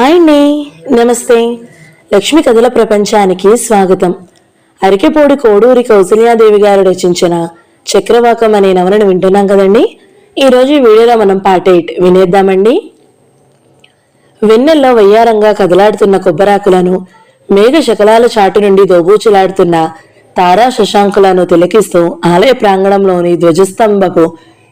Hi అండి, నమస్తే. లక్ష్మి కథల ప్రపంచానికి స్వాగతం. అరికెపోడి కోడూరి కౌసల్యాదేవి గారు రచించిన చక్రవాకం అనే నవలను వింటున్నాం కదండి. ఈరోజు ఈ వీడియోలో మనం పార్ట్ 8 వినేద్దామండి. వెన్నెల్లో వయ్యారంగా కదలాడుతున్న కొబ్బరాకులను, మేఘ శకలాల చాటు నుండి దోబూచులాడుతున్న తారా శశాంకులను తిలకిస్తూ ఆలయ ప్రాంగణంలోని ధ్వజస్తంభపు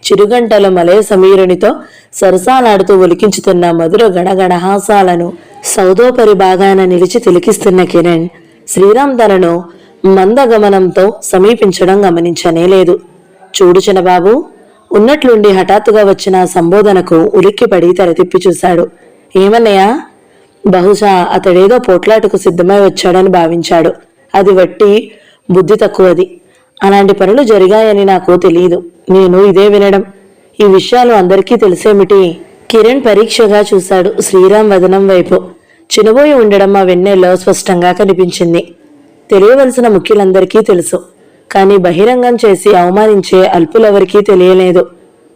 చిరుగంటలు మలయ సమీరునితో సరసాలాడుతూ ఒలికించుతున్న మధుర గణగణహాసాలను సౌదోపరి భాగాన నిలిచి తిలకిస్తున్న కిరణ్ శ్రీరామ్ తనను మందగమనంతో సమీపించడం గమనించనేలేదు. చూడు చిన్నబాబు, ఉన్నట్లుండి హఠాత్తుగా వచ్చిన సంబోధనకు ఉలిక్కిపడి తెరతిప్పి చూశాడు. ఏమన్నయ్యా? బహుశా అతడేదో పోట్లాటకు సిద్ధమై వచ్చాడని భావించాడు. అది వట్టి బుద్ధి తక్కువది. అలాంటి పనులు జరిగాయని నాకు తెలియదు. నేను ఇదే వినడం. ఈ విషయాలు అందరికీ తెలిసేమిటి? కిరణ్ పరీక్షగా చూశాడు శ్రీరామ్ వదనం వైపు. చినబోయి ఉండడం ఆ వెన్నెల్లో స్పష్టంగా కనిపించింది. తెలియవలసిన ముఖ్యులందరికీ తెలుసు, కానీ బహిరంగం చేసి అవమానించే అల్పులెవరికీ తెలియలేదు.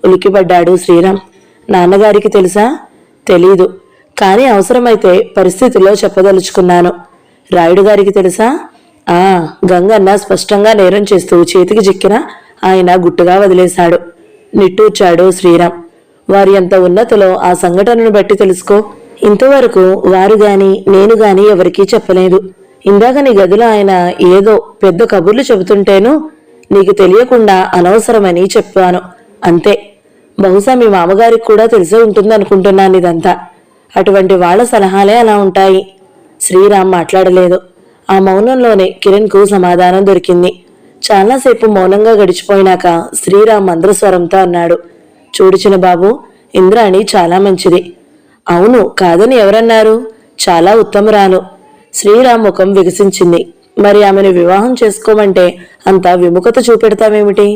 ఉలికిపడ్డాడు శ్రీరామ్. నాన్నగారికి తెలుసా? తెలీదు, కానీ అవసరమైతే పరిస్థితుల్లో చెప్పదలుచుకున్నాను. రాయుడు గారికి తెలుసా? గంగన్న స్పష్టంగా నేరం చేస్తూ చేతికి చిక్కిన ఆయన గుట్టుగా వదిలేశాడు. నిట్టూర్చాడు శ్రీరామ్. వారి అంత ఉన్నతిలో ఆ సంఘటనను బట్టి తెలుసుకో. ఇంతవరకు వారు గాని నేను గాని ఎవరికీ చెప్పలేదు. ఇందాక నీ గదిలో ఆయన ఏదో పెద్ద కబుర్లు చెబుతుంటేను నీకు తెలియకుండా అనవసరమని చెప్పాను, అంతే. బహుశా మీ మామగారికి కూడా తెలిసే ఉంటుందనుకుంటున్నాను ఇదంతా. అటువంటి వాళ్ల సలహాలే అలా ఉంటాయి. శ్రీరామ్ మాట్లాడలేదు. ఆ మౌనంలోనే కిరణ్కు సమాధానం దొరికింది. చాలాసేపు మౌనంగా గడిచిపోయినాక శ్రీరామ్ మంద్రస్వరంతో అన్నాడు. చూడు చిన్నబాబు, ఇంద్రాణి చాలా మంచిది. అవును, కాదని ఎవరన్నారు? చాలా ఉత్తమురాలు. శ్రీరామ్ ముఖం వికసించింది. మరి ఆమెను వివాహం చేసుకోమంటే అంత విముఖత చూపెడతావేమిటి?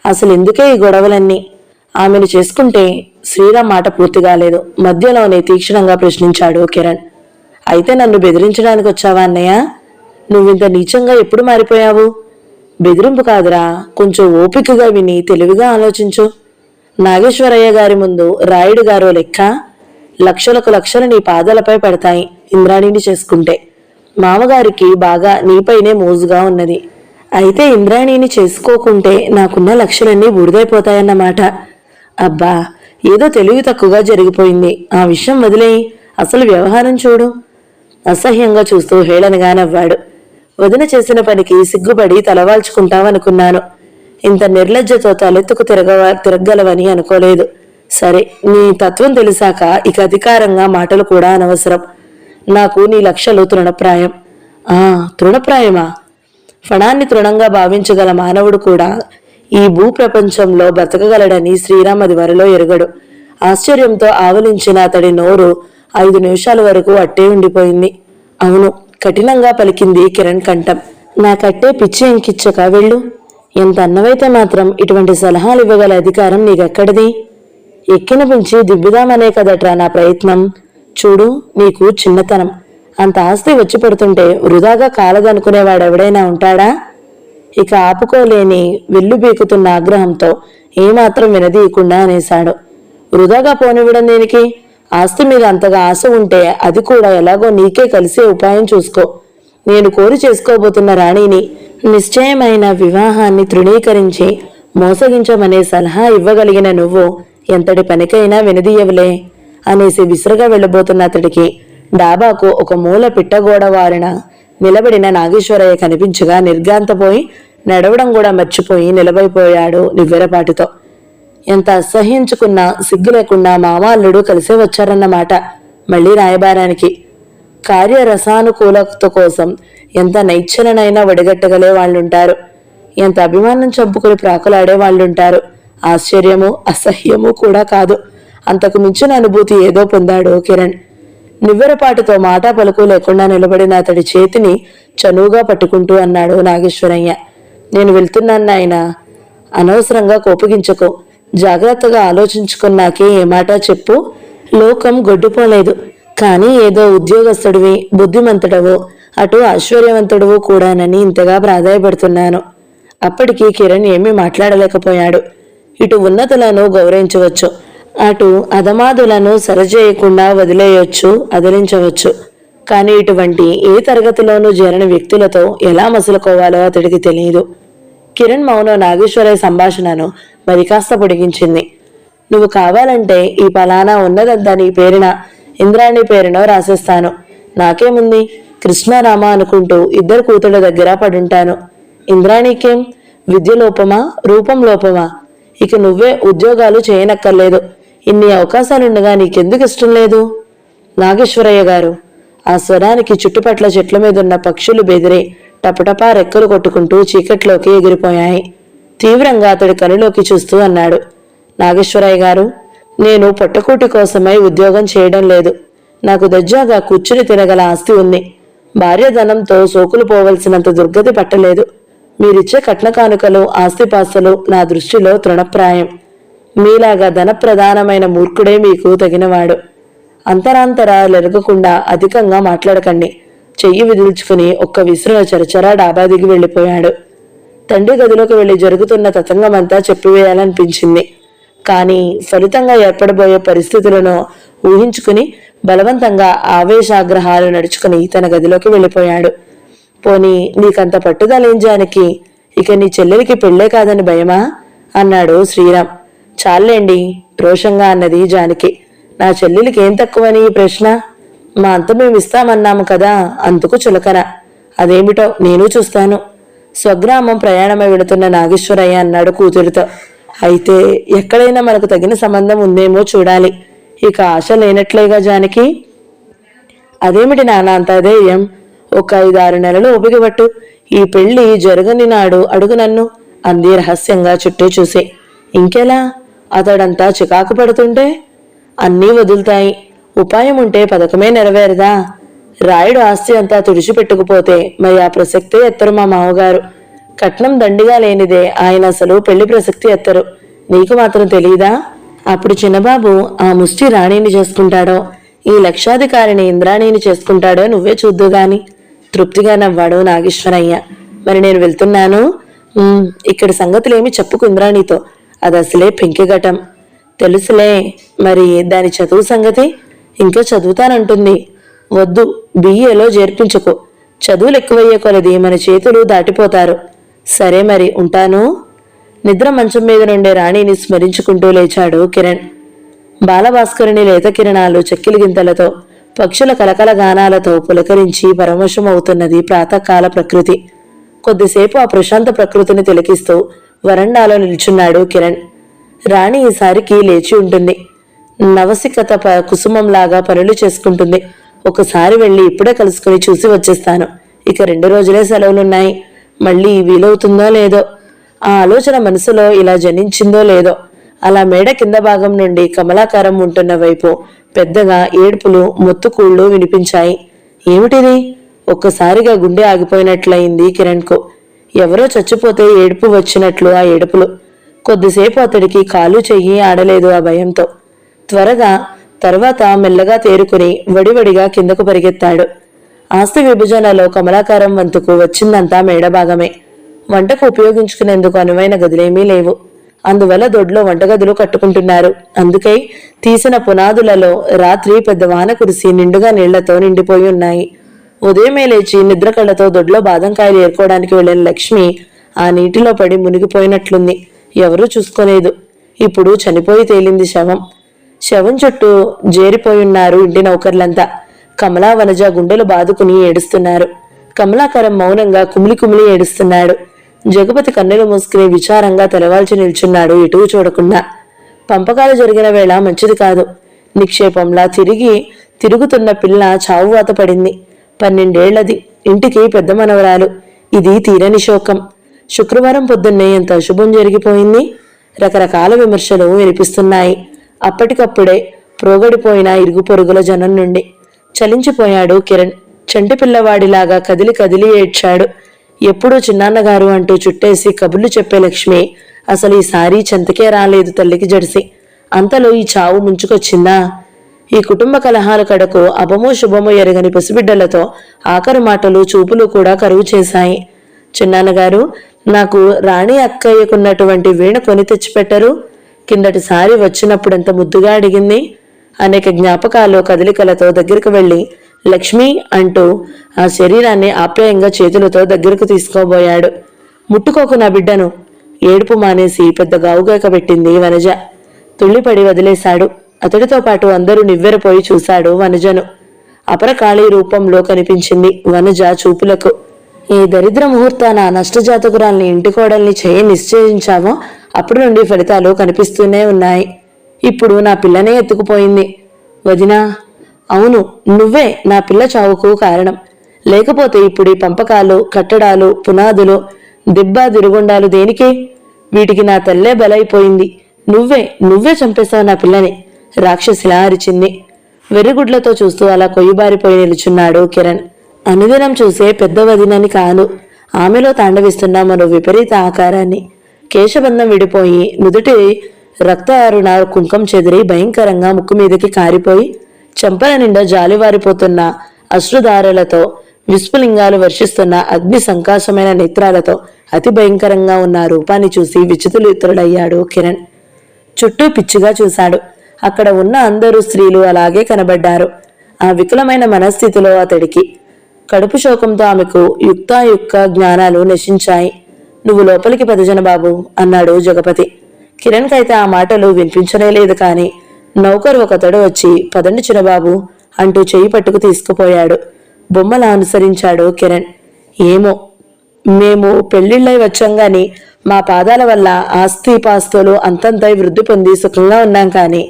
అసలు ఎందుకే ఈ గొడవలన్నీ? ఆమెను చేసుకుంటే శ్రీరామ్ మాట పూర్తి కాలేదు. మధ్యలోనే తీక్షణంగా ప్రశ్నించాడు కిరణ్. అయితే నన్ను బెదిరించడానికి వచ్చావా అన్నయ్య? నువ్వింత నీచంగా ఎప్పుడు మారిపోయావు? బెదిరింపు కాదురా, కొంచెం ఓపికగా విని తెలివిగా ఆలోచించు. నాగేశ్వరయ్య గారి ముందు రాయుడు గారో లెక్క. లక్షలకు లక్షలు నీ పాదాలపై పడతాయి ఇంద్రాణిని చేసుకుంటే. మామగారికి బాగా నీపైనే మోజుగా ఉన్నది. అయితే ఇంద్రాణిని చేసుకోకుంటే నాకున్న లక్షలన్నీ బూడిదైపోతాయన్నమాట. అబ్బా, ఏదో తెలివి తక్కువగా జరిగిపోయింది. ఆ విషయం వదిలేయి, అసలు వ్యవహారం చూడు. అసహ్యంగా చూస్తూ హేళనగా నవ్వాడు. వదిన చేసిన పనికి సిగ్గుపడి తలవాల్చుకుంటావనుకున్నాను. ఇంత నిర్లజ్జతో తలెత్తుకు తిరగలవని అనుకోలేదు. సరే, నీ తత్వం తెలిసాక ఇక అధికారంగా మాటలు కూడా అనవసరం. నాకు నీ లక్షలు తృణప్రాయం. తృణప్రాయమా? ఫణాన్ని తృణంగా భావించగల మానవుడు కూడా ఈ భూప్రపంచంలో బ్రతకగలడని శ్రీరామ్ అది వరలో ఎరుగడు. ఆశ్చర్యంతో ఆవలించిన అతడి నోరు 5 నిమిషాల వరకు అట్టే ఉండిపోయింది. అవును, కఠినంగా పలికింది కిరణ్ కంఠం. నాకట్టే పిచ్చి ఎంకిచ్చక వెళ్ళు. ఎంత అన్నవైతే మాత్రం ఇటువంటి సలహాలు ఇవ్వగల అధికారం నీకెక్కడిది? ఎక్కిన పెంచి దిబ్బుదామనే కదట్రా నా ప్రయత్నం. చూడు, నీకు చిన్నతనం. అంత ఆస్తి వచ్చి పడుతుంటే వృధాగా కాలదనుకునేవాడెవడైనా ఉంటాడా? ఇక ఆపుకోలేని వెల్లు బీకుతున్న ఆగ్రహంతో ఏమాత్రం వినదీయకుండా అనేశాడు. వృధాగా పోనివ్వడం దేనికి? ఆస్తి మీద అంతగా ఆశ ఉంటే అది కూడా ఎలాగో నీకే కలిసే ఉపాయం చూసుకో. నేను కోరి చేసుకోబోతున్న రాణిని నిశ్చయమైన వివాహాన్ని తృణీకరించి మోసగించమనే సలహా ఇవ్వగలిగిన నువ్వు ఎంతటి పనికైనా వినదీయవులే అనేసి విసురుగా వెళ్ళబోతున్న అతడికి డాబాకు ఒక మూల పిట్టగోడ వారిన నిలబడిన నాగేశ్వరయ్య కనిపించగా నిర్గాంతపోయి నడవడం కూడా మర్చిపోయి నిలబడిపోయాడు నివ్వెరపాటితో. ఎంత అసహ్యించుకున్నా సిగ్గు లేకుండా మామాల్లుడు కలిసే వచ్చారన్నమాట మళ్లీ రాయబారానికి. కార్యరసానుకూలత కోసం ఎంత నైచ్చలనైనా వడిగట్టగలే వాళ్ళుంటారు. ఎంత అభిమానం చంపుకుని ప్రాకులాడే వాళ్ళుంటారు. ఆశ్చర్యము అసహ్యము కూడా కాదు, అంతకు మించిన అనుభూతి ఏదో పొందాడు కిరణ్. నివ్వెరపాటుతో మాటా పలుకు లేకుండా నిలబడిన అతడి చేతిని చనువుగా పట్టుకుంటూ అన్నాడు నాగేశ్వరయ్య. నేను వెళ్తున్నాను నాయనా, అనవసరంగా కోపగించకు. జాగ్రత్తగా ఆలోచించుకున్నాకే ఏ మాట చెప్పు. లోకం గొడ్డుపోలేదు, కానీ ఏదో ఉద్యోగస్తుడివి, బుద్ధిమంతుడవు, అటు ఐశ్వర్యవంతుడువు కూడానని ఇంతగా ప్రాధాయపడుతున్నాను. అప్పటికి కిరణ్ ఏమీ మాట్లాడలేకపోయాడు. ఇటు ఉన్నతులను గౌరవించవచ్చు, అటు అధమాదులను సరిచేయకుండా వదిలేయొచ్చు, అదిలించవచ్చు. కానీ ఇటువంటి ఏ తరగతిలోనూ చేరని వ్యక్తులతో ఎలా మసులుకోవాలో అతడికి తెలియదు. కిరణ్ మౌనం నాగేశ్వరయ్య సంభాషణను మరి కాస్త పొడిగించింది. నువ్వు కావాలంటే ఈ పలానా ఉన్నదంతా నీ పేరున, ఇంద్రాణి పేరునో రాసేస్తాను. నాకేముంది, కృష్ణారామ అనుకుంటూ ఇద్దరు కూతుళ్ళ దగ్గర పడుంటాను. ఇంద్రాణికేం విద్య లోపమా, రూపం లోపమా? ఇక నువ్వే ఉద్యోగాలు చేయనక్కర్లేదు. ఇన్ని అవకాశాలుండగా నీకెందుకు ఇష్టం లేదు? నాగేశ్వరయ్య గారు, ఆ స్వరానికి చుట్టుపట్ల చెట్ల మీదున్న పక్షులు బెదిరి టపటపా రెక్కలు కొట్టుకుంటూ చీకట్లోకి ఎగిరిపోయాయి. తీవ్రంగా అతడి కనులోకి చూస్తూ అన్నాడు, నాగేశ్వరయ్య గారు, నేను పొట్టకూటి కోసమై ఉద్యోగం చేయడం లేదు. నాకు దజ్జాగా కూర్చుని తినగల ఆస్తి ఉంది. భార్యధనంతో సోకులు పోవలసినంత దుర్గతి పట్టలేదు. మీరిచ్చే కట్న కానుకలు, ఆస్తిపాస్తులు నా దృష్టిలో తృణప్రాయం. మీలాగా ధనప్రధానమైన మూర్ఖుడే మీకు తగినవాడు. అంతరాంతరాలెరగకుండా అధికంగా మాట్లాడకండి. చెయ్యి విదిల్చుకుని ఒక్క విసురున చరచరా డాబా దిగి వెళ్ళిపోయాడు. తండ్రి గదిలోకి వెళ్లి జరుగుతున్న తతంగమంతా చెప్పివేయాలనిపించింది. కానీ ఫలితంగా ఏర్పడబోయే పరిస్థితులను ఊహించుకుని బలవంతంగా ఆవేశాగ్రహాలు నడుచుకుని తన గదిలోకి వెళ్ళిపోయాడు. పోనీ నీకంత పట్టుదలేం జానకి? ఇక నీ చెల్లెలికి పెళ్లే కాదని భయమా? అన్నాడు శ్రీరామ్. చాలేండి, రోషంగా అన్నది జానకి. నా చెల్లెలికి ఏం తక్కువని ఈ ప్రశ్న? మా అంత మేమిస్తామన్నాము కదా, అందుకు చులకన. అదేమిటో నేను చూస్తాను. స్వగ్రామం ప్రయాణమై వెళుతున్న నాగేశ్వరయ్య అన్నాడు కూతురితో. అయితే ఎక్కడైనా మనకు తగిన సంబంధం ఉందేమో చూడాలి. ఇక ఆశ లేనట్లేగా జానకి? అదేమిటి నాన్న అంత అధైర్యం? ఒక 5-6 నెలలు ఓపిక పట్టు. ఈ పెళ్లి జరగని నాడు అడుగు నన్ను, అంది రహస్యంగా చుట్టూ చూసి. ఇంకెలా? అతడంతా చికాకు పడుతుంటే అన్నీ వదులుతాయి. ఉపాయం ఉంటే పథకమే నెరవేరదా? రాయుడు ఆస్తి అంతా తుడిచిపెట్టుకుపోతే మరి ఆ ప్రసక్తే ఎత్తరు మా మామగారు. కట్నం దండిగా లేనిదే ఆయన అసలు పెళ్లి ప్రసక్తి ఎత్తరు. నీకు మాత్రం తెలీదా? అప్పుడు చిన్నబాబు ఆ ముష్టి రాణిని చేసుకుంటాడో, ఈ లక్షాధికారిని ఇంద్రాణిని చేసుకుంటాడో నువ్వే చూద్దుగాని. తృప్తిగా నవ్వాడు నాగేశ్వరయ్య. మరి నేను వెళ్తున్నాను. ఇక్కడ సంగతులేమి చెప్పుకు ఇంద్రాణితో, అది అసలే పెంకిఘటం. తెలుసులే. మరి దాని చదువు సంగతి? ఇంకా చదువుతానంటుంది. వద్దు, బిఏలో చేర్పించుకో. చదువులు ఎక్కువయ్యే కొలది మన చేతులు దాటిపోతారు. సరే మరి, ఉంటాను. నిద్ర మంచం మీద నుండే రాణిని స్మరించుకుంటూ లేచాడు కిరణ్. బాలభాస్కరుని లేత కిరణాలు చెక్కిలి గింతలతో, పక్షుల కలకల గానాలతో పులకరించి పరవశమవుతున్నది ప్రాతకాల ప్రకృతి. కొద్దిసేపు ఆ ప్రశాంత ప్రకృతిని తిలకిస్తూ వరండాలో నిల్చున్నాడు కిరణ్. రాణి ఈసారికి లేచి ఉంటుంది. నవసికత కుసుమంలాగా పనులు చేసుకుంటుంది. ఒకసారి వెళ్ళి ఇప్పుడే కలుసుకుని చూసి వచ్చేస్తాను. ఇక 2 రోజులే సెలవులున్నాయి. మళ్ళీ వీలవుతుందో లేదో. ఆ ఆలోచన మనసులో ఇలా జనించిందో లేదో అలా మేడ కింద భాగం నుండి కమలాకారం ఉంటున్న వైపు పెద్దగా ఏడుపులు, మొత్తుకూళ్లు వినిపించాయి. ఏమిటిది? ఒక్కసారిగా గుండె ఆగిపోయినట్లయింది కిరణ్కు. ఎవరో చచ్చిపోతే ఏడుపు వచ్చినట్లు ఆ ఏడుపులు. కొద్దిసేపు అతడికి కాలు చెయ్యి ఆడలేదు ఆ భయంతో. త్వరగా తర్వాత మెల్లగా తేరుకుని వడివడిగా కిందకు పరిగెత్తాడు. ఆస్తి విభజనలో కమలాకారం వంతుకు వచ్చిందంతా మేడభాగమే. వంటకు ఉపయోగించుకునేందుకు అనువైన గదులేమీ లేవు. అందువల్ల దొడ్లో వంటగదులు కట్టుకుంటున్నారు. అందుకై తీసిన పునాదులలో రాత్రి పెద్ద వాన కురిసి నిండుగా నీళ్లతో నిండిపోయి ఉన్నాయి. ఉదయమే లేచి నిద్ర కళ్ళతో దొడ్లో బాదంకాయలు ఏరుకోవడానికి వెళ్లిన లక్ష్మి ఆ నీటిలో పడి మునిగిపోయినట్లుంది. ఎవరూ చూసుకోలేదు. ఇప్పుడు చనిపోయి తేలింది శవం. శవం చుట్టూ జేరిపోయున్నారు ఇంటి నౌకర్లంతా. కమలా, వనజ గుండెలు బాదుకుని ఏడుస్తున్నారు. కమలాకరం మౌనంగా కుమిలి కుమిలి ఏడుస్తున్నాడు. జగపతి కన్నులు మూసుకుని విచారంగా తలవాల్చి నిల్చున్నాడు, ఎటూ చూడకుండా. పంపకాలు జరిగిన వేళ మంచిది కాదు. నిక్షేపంలా తిరుగుతున్న పిల్ల చావువాత పడింది. 12 ఏళ్లది. ఇంటికి పెద్ద మనవరాలు. ఇది తీరని శోకం. శుక్రవారం పొద్దున్నే ఎంత అశుభం జరిగిపోయింది. రకరకాల విమర్శలు వినిపిస్తున్నాయి. అప్పటికప్పుడే ప్రోగడిపోయిన ఇరుగు పొరుగుల జనం నుండి. చలించిపోయాడు కిరణ్. చంటి పిల్లవాడిలాగా కదిలి కదిలి ఏడ్చాడు. ఎప్పుడూ చిన్నాన్నగారు అంటూ చుట్టేసి కబుర్లు చెప్పే లక్ష్మి అసలు ఈసారి చెంతకే రాలేదు తల్లికి జడిసి. అంతలో ఈ చావు ముంచుకొచ్చిందా? ఈ కుటుంబ కలహాల కడకు అభమో శుభమో ఎరగని పసిబిడ్డలతో ఆఖరి మాటలు, చూపులు కూడా కరువు చేశాయి. చిన్నాన్నగారు, నాకు రాణి అక్కయ్యకున్నటువంటి వీణ కొని తెచ్చిపెట్టరు? కిందటిసారి వచ్చినప్పుడు ఎంత ముద్దుగా అడిగింది. అనేక జ్ఞాపకాలు కదలికలతో దగ్గరకు వెళ్ళి లక్ష్మి అంటూ ఆ శరీరాన్ని ఆప్యాయంగా చేతులతో దగ్గరకు తీసుకోబోయాడు. ముట్టుకోకు నా బిడ్డను. ఏడుపు మానేసి పెద్ద గావుగాక పెట్టింది వనజ. తుళ్ళిపడి వదిలేశాడు. అతడితో పాటు అందరూ నివ్వెరపోయి చూశాడు వనజను. అపరకాళీ రూపంలో కనిపించింది వనజ చూపులకు. ఈ దరిద్ర ముహూర్తాన నష్టజాతకురాల్ని ఇంటికోడల్ని చేయి నిశ్చయించావో అప్పుడు నుండి ఫలితాలు కనిపిస్తూనే ఉన్నాయి. ఇప్పుడు నా పిల్లనే ఎత్తుకుపోయింది. వదినా, అవును, నువ్వే నా పిల్ల చావుకు కారణం. లేకపోతే ఇప్పుడు ఈ పంపకాలు, కట్టడాలు, పునాదులు, దిబ్బ దిరుగుండాలు దేనికి? వీటికి నా తల్లే బలైపోయింది. నువ్వే చంపేశావు నా పిల్లని, రాక్షసిలా అరిచింది. వెర్రిగుడ్లతో చూస్తూ అలా కొయ్యబారిపోయి నిలుచున్నాడు కిరణ్. అనుదినం చూసే పెద్ద వదినని కాదు, ఆమెలో తాండవిస్తున్న మరో విపరీత ఆకారాన్ని. కేశబంధం విడిపోయి నుదుటి రక్త అరుణ కుంకం చెదిరి భయంకరంగా ముక్కు మీదకి కారిపోయి చెంపల నిండా జాలివారిపోతున్న అశ్రుధారలతో విస్ఫులింగాలు వర్షిస్తున్న అగ్ని సంకాశమైన నేత్రాలతో అతి భయంకరంగా ఉన్న రూపాన్ని చూసి విచితులితుడయ్యాడు కిరణ్. చుట్టూ పిచ్చిగా చూశాడు. అక్కడ ఉన్న అందరూ స్త్రీలు అలాగే కనబడ్డారు. ఆ వికలమైన మనస్థితిలో అతడికి కడుపు శోకంతో ఆమెకు యుక్తాయుక్త జ్ఞానాలు నశించాయి. నువ్వు లోపలికి పదజన బాబు అన్నాడు జగపతి. కిరణ్ కైతే ఆ మాటలు వినిపించనేలేదు. కాని నౌకరు ఒకతడు వచ్చి పదండి చిన్నబాబు అంటూ చెయ్యి పట్టుకు తీసుకుపోయాడు. బొమ్మలా అనుసరించాడు కిరణ్. ఏమో, మేము పెళ్లిళ్ళై వచ్చాం గాని మా పాదాల వల్ల ఆస్తిపాస్తులు అంతంతై వృద్ధి పొంది సుఖంగా ఉన్నాం. కానీ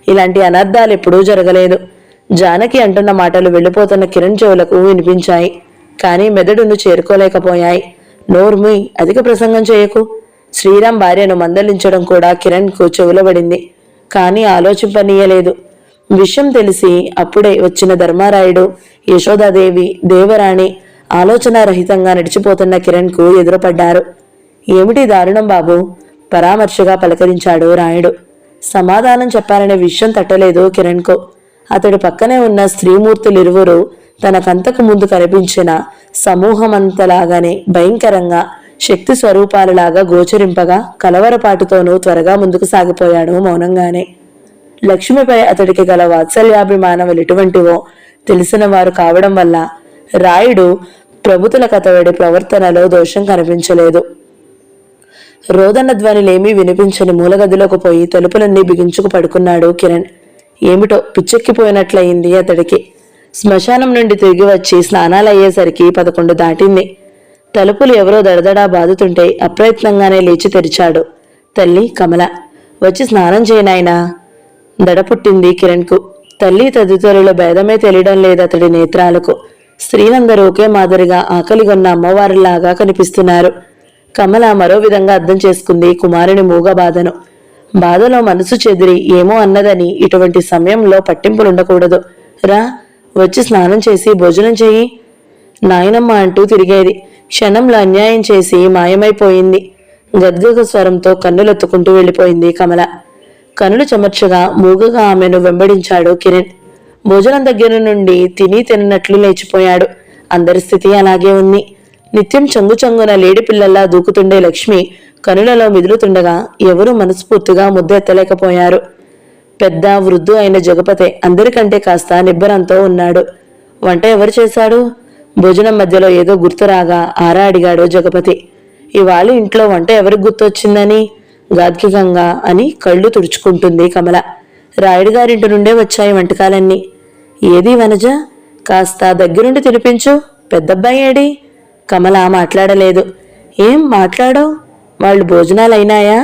ఇలాంటి అనర్థాలు ఎప్పుడూ జరగలేదు. జానకి అంటున్న మాటలు వెళ్ళిపోతున్న కిరణ్ చెవులకు వినిపించాయి. కానీ మెదడును చేరుకోలేకపోయాయి. నోర్మి, అధిక ప్రసంగం చేయకు. శ్రీరామ్ భార్యను మందలించడం కూడా కిరణ్కు చెవులబడింది. కానీ ఆలోచింపనీయలేదు. విషయం తెలిసి అప్పుడే వచ్చిన ధర్మారాయుడు, యశోదాదేవి, దేవరాణి ఆలోచనారహితంగా నడిచిపోతున్న కిరణ్కు ఎదురుపడ్డారు. ఏమిటి దారుణం బాబు? పరామర్శగా పలకరించాడు రాయుడు. సమాధానం చెప్పాలనే విషయం తట్టలేదు కిరణ్కు. అతడి పక్కనే ఉన్న స్త్రీమూర్తులిరువురు తనకంతకు ముందు కనిపించిన సమూహమంతలాగానే భయంకరంగా శక్తి స్వరూపాలలాగా గోచరింపగా కలవరపాటుతోనూ త్వరగా ముందుకు సాగిపోయాడు మౌనంగానే. లక్ష్మిపై అతడికి గల వాత్సల్యాభిమానములు ఎటువంటివో తెలిసిన వారు కావడం వల్ల రాయుడు ప్రభుతులకతడి ప్రవర్తనలో దోషం కనిపించలేదు. రోదన ధ్వనిలేమీ వినిపించని మూలగదిలోకి పోయి తలుపులన్నీ బిగించుకు పడుకున్నాడు కిరణ్. ఏమిటో పిచ్చెక్కిపోయినట్లయింది అతడికి. శ్మశానం నుండి తిరిగి వచ్చి స్నానాలయ్యేసరికి 11 దాటింది. తలుపులు ఎవరో దడదడా బాదుతుంటే అప్రయత్నంగానే లేచి తెరిచాడు. తల్లి కమల. వచ్చి స్నానం చేయనాయనా. దడ పుట్టింది కిరణ్కు. తల్లి తదితరుల భేదమే తెలియడం లేదు అతడి నేత్రాలకు. స్త్రీలందరూ ఒకే మాదిరిగా ఆకలిగొన్న అమ్మవారిలాగా కనిపిస్తున్నారు. కమల మరో విధంగా అర్థం చేసుకుంది కుమారుని మూగ బాధను. బాధలో మనసు చెదిరి ఏమో అన్నదని ఇటువంటి సమయంలో పట్టింపులుండకూడదు. రా, వచ్చి స్నానం చేసి భోజనం చెయ్యి నాయనమ్మ అంటూ తిరిగేది. క్షణంలో అన్యాయం చేసి మాయమైపోయింది. గద్గద స్వరంతో కన్నులెత్తుకుంటూ వెళ్ళిపోయింది కమల. కనులు చెమర్చగా మూగగా ఆమెను వెంబడించాడు కిరణ్. భోజనం దగ్గర నుండి తిననట్లు లేచిపోయాడు. అందరి స్థితి అలాగే ఉంది. నిత్యం చంగు చంగున లేడి పిల్లల్లా దూకుతుండే లక్ష్మి కనులలో మిదులుతుండగా ఎవరూ మనస్ఫూర్తిగా ముద్దెత్తలేకపోయారు. పెద్ద వృద్ధు అయిన జగపతే అందరికంటే కాస్త నిబ్బరంతో ఉన్నాడు. వంట ఎవరు చేశాడు? భోజనం మధ్యలో ఏదో గుర్తురాగా ఆరా అడిగాడు జగపతి. ఇవాళ ఇంట్లో వంట ఎవరికి గుర్తొచ్చిందని గాద్గికంగా అని కళ్ళు తుడుచుకుంటుంది కమల. రాయుడు గారింటి నుండే వచ్చాయి వంటకాలన్నీ. ఏది వనజ, కాస్త దగ్గరుండి తినిపించు. పెద్దబ్బాయి ఏడి? కమల మాట్లాడలేదు. ఏం మాట్లాడవు? వాళ్ళు భోజనాలైనాయా?